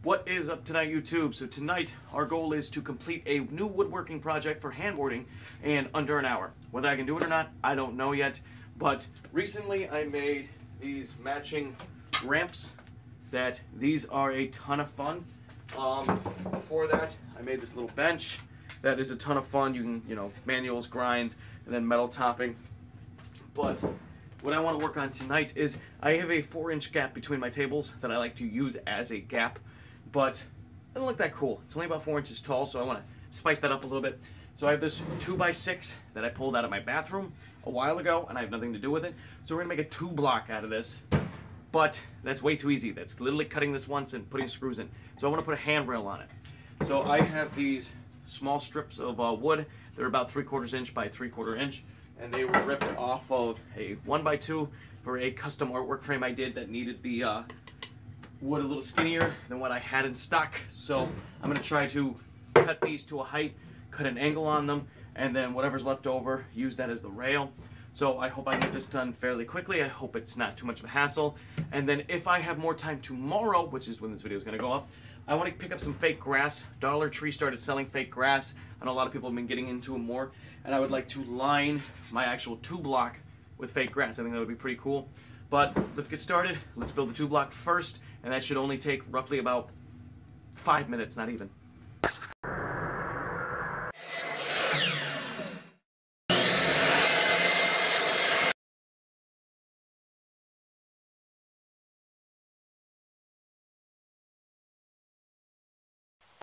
What is up tonight, YouTube? So tonight our goal is to complete a new woodworking project for handboarding in under an hour. Whether I can do it or not, I don't know yet. But recently I made these matching ramps that these are a ton of fun. Before that, I made this little bench that is a ton of fun. You can, manuals, grinds, and then metal topping. But what I want to work on tonight is I have a 4-inch gap between my tables that I like to use as a gap, but it doesn't look that cool. It's only about 4 inches tall, so I want to spice that up a little bit. So I have this 2x6 that I pulled out of my bathroom a while ago, and I have nothing to do with it. So we're going to make a 2-block out of this, but that's way too easy. That's literally cutting this once and putting screws in. So I want to put a handrail on it. So I have these small strips of wood. They're about 3/4 inch by 3/4 inch. And they were ripped off of a 1x2 for a custom artwork frame I did that needed the wood a little skinnier than what I had in stock. So I'm going to try to cut these to a height, cut an angle on them, and then whatever's left over, use that as the rail. So I hope I can get this done fairly quickly. I hope it's not too much of a hassle. And then if I have more time tomorrow, which is when this video is going to go up, I want to pick up some fake grass. Dollar Tree started selling fake grass. I know a lot of people have been getting into it more. And I would like to line my actual 2-block with fake grass. I think that would be pretty cool. But let's get started. Let's build the 2-block first. And that should only take roughly about 5 minutes, not even.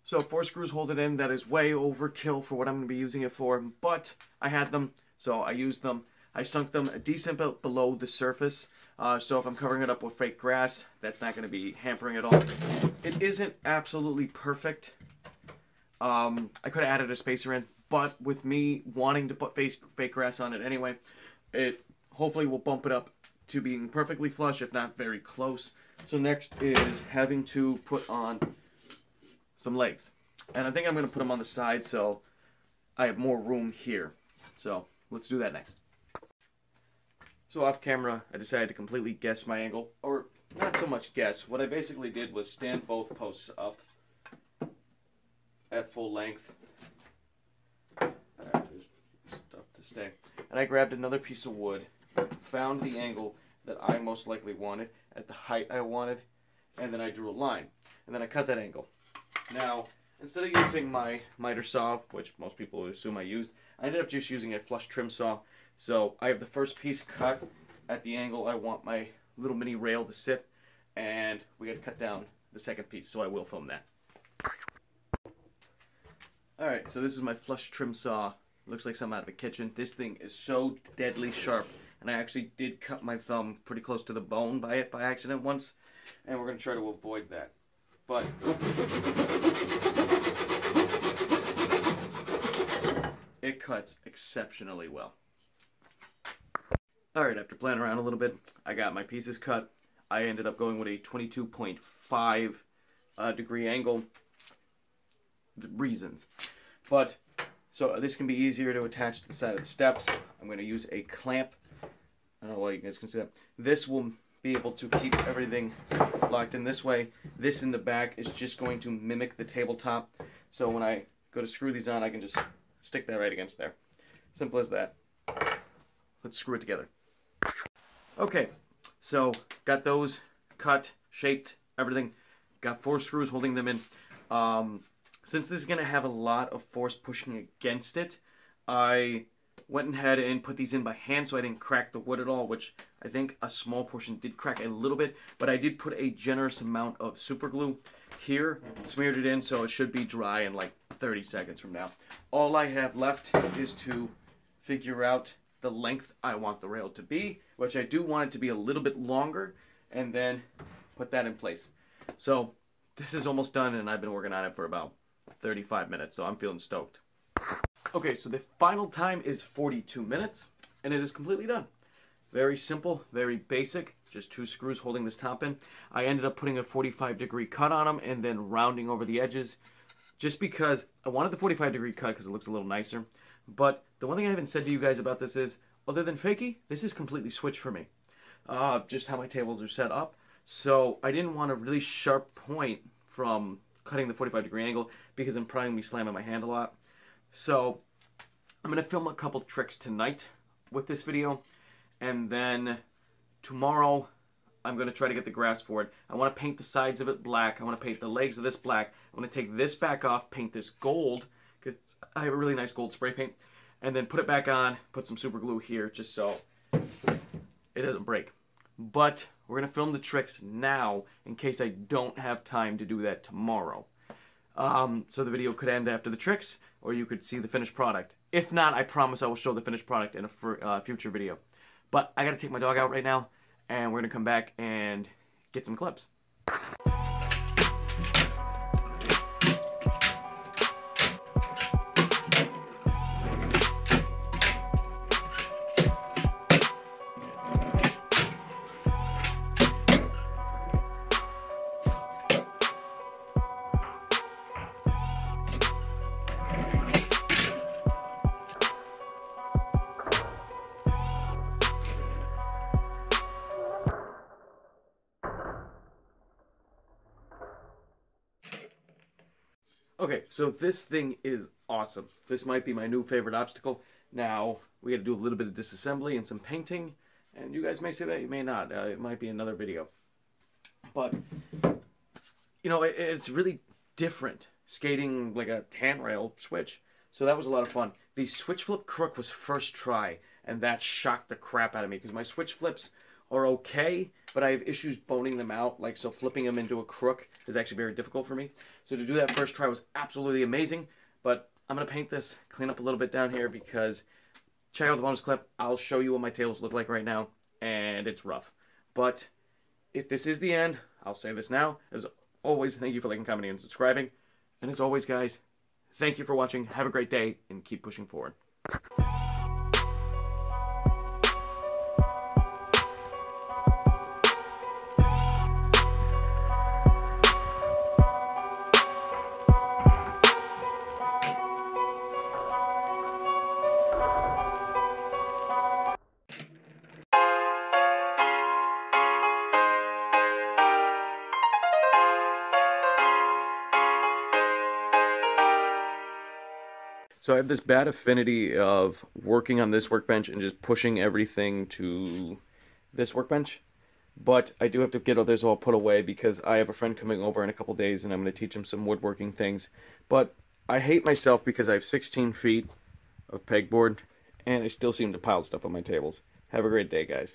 So 4 screws hold it in. That is way overkill for what I'm going to be using it for, but I had them, so I used them. I sunk them a decent bit below the surface, so if I'm covering it up with fake grass, that's not going to be hampering at all. It isn't absolutely perfect. I could have added a spacer in, but with me wanting to put fake grass on it anyway, it hopefully will bump it up to being perfectly flush, if not very close. So next is having to put on some legs, and I think I'm going to put them on the side so I have more room here. So let's do that next. So off camera I decided to completely guess my angle, or not so much guess. What I basically did was stand both posts up at full length. There's stuff to stay, and I grabbed another piece of wood, found the angle that I most likely wanted at the height I wanted, and then I drew a line, and then I cut that angle. Now, instead of using my miter saw, which most people would assume I used, I ended up just using a flush trim saw. So I have the first piece cut at the angle I want my little mini rail to sit, and we got to cut down the second piece, so I will film that. Alright, so this is my flush trim saw. Looks like something out of a kitchen. This thing is so deadly sharp, and I actually did cut my thumb pretty close to the bone by it by accident once, and we're going to try to avoid that. But it cuts exceptionally well. Alright, after playing around a little bit, I got my pieces cut. I ended up going with a 22.5 degree angle. The reasons. But, so this can be easier to attach to the side of the steps. I'm going to use a clamp. I don't know why you guys can see that. This will be able to keep everything locked in this way. This in the back is just going to mimic the tabletop. So when I go to screw these on, I can just stick that right against there. Simple as that. Let's screw it together. Okay, so got those cut, shaped, everything. Got 4 screws holding them in. Since this is going to have a lot of force pushing against it, I went ahead and put these in by hand so I didn't crack the wood at all, which I think a small portion did crack a little bit, but I did put a generous amount of super glue here, smeared it in, so it should be dry in like 30 seconds from now. All I have left is to figure out the length I want the rail to be, which I do want it to be a little bit longer, and then put that in place. So this is almost done, and I've been working on it for about 35 minutes, so I'm feeling stoked. Okay, so the final time is 42 minutes, and it is completely done. Very simple, very basic, just 2 screws holding this top in. I ended up putting a 45-degree cut on them and then rounding over the edges, just because I wanted the 45-degree cut because it looks a little nicer. But the one thing I haven't said to you guys about this is, other than fakie, this is completely switched for me. Just how my tables are set up. So I didn't want a really sharp point from cutting the 45-degree angle because I'm probably going to be slamming my hand a lot. So I'm going to film a couple tricks tonight with this video, and then tomorrow I'm going to try to get the grass for it. I want to paint the sides of it black. I want to paint the legs of this black. I want to take this back off, paint this gold, because I have a really nice gold spray paint, and then put it back on, put some super glue here just so it doesn't break. But we're going to film the tricks now in case I don't have time to do that tomorrow. So the video could end after the tricks, or you could see the finished product. If not, I promise I will show the finished product in a future video. But I got to take my dog out right now, and we're going to come back and get some clips. Okay, so this thing is awesome. This might be my new favorite obstacle. Now, we got to do a little bit of disassembly and some painting, and you guys may say that, you may not. It might be another video. But, you know, it's really different skating like a handrail switch. So that was a lot of fun. The switch flip crook was first try, and that shocked the crap out of me, because my switch flips are okay, but I have issues boning them out, like, so flipping them into a crook is actually very difficult for me. So to do that first try was absolutely amazing, but I'm going to paint this, clean up a little bit down here, because check out the bonus clip. I'll show you what my tails look like right now, and it's rough. But if this is the end, I'll say this now. As always, thank you for liking, commenting, and subscribing. And as always, guys, thank you for watching. Have a great day, and keep pushing forward. So I have this bad affinity of working on this workbench and just pushing everything to this workbench. But I do have to get this all put away because I have a friend coming over in a couple days and I'm going to teach him some woodworking things. But I hate myself because I have 16 feet of pegboard and I still seem to pile stuff on my tables. Have a great day, guys.